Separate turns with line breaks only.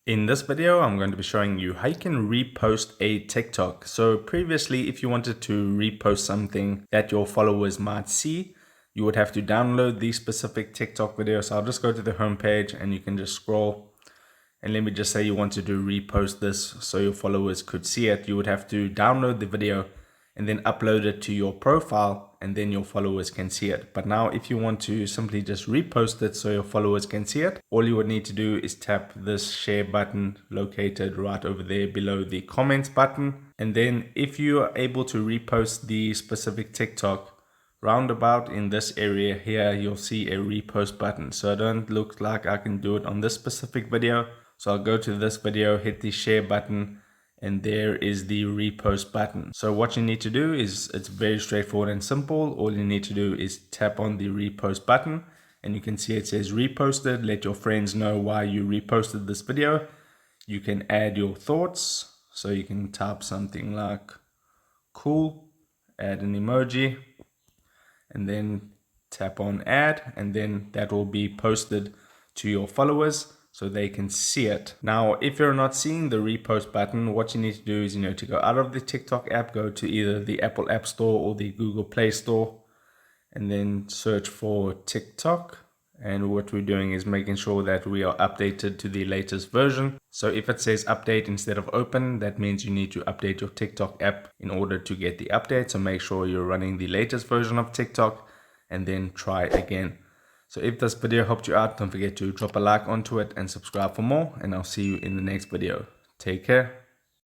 In this video, I'm going to be showing you how you can repost a TikTok. So previously, if you wanted to repost something that your followers might see, you would have to download the specific TikTok video. So I'll just go to the home page and you can just scroll. And let me just say you wanted to repost this so your followers could see it. You would have to download the video and then upload it to your profile, and then your followers can see it. But now if you want to simply just repost it so your followers can see it, all you would need to do is tap this share button located right over there below the comments button. And then if you are able to repost the specific TikTok, roundabout in this area here, you'll see a repost button. So it don't look like I can do it on this specific video. So I'll go to this video, hit the share button, and there is the repost button. So what you need to do is, it's very straightforward and simple. All you need to do is tap on the repost button and you can see it says reposted. Let your friends know why you reposted this video. You can add your thoughts. So you can type something like cool, add an emoji, and then tap on add, and then that will be posted to your followers so they can see it. Now, if you're not seeing the repost button, what you need to do is, to go out of the TikTok app, go to either the Apple App Store or the Google Play Store, and then search for TikTok. And what we're doing is making sure that we are updated to the latest version. So if it says update instead of open, that means you need to update your TikTok app in order to get the update. So make sure you're running the latest version of TikTok and then try again. So if this video helped you out, don't forget to drop a like onto it and subscribe for more. And I'll see you in the next video. Take care.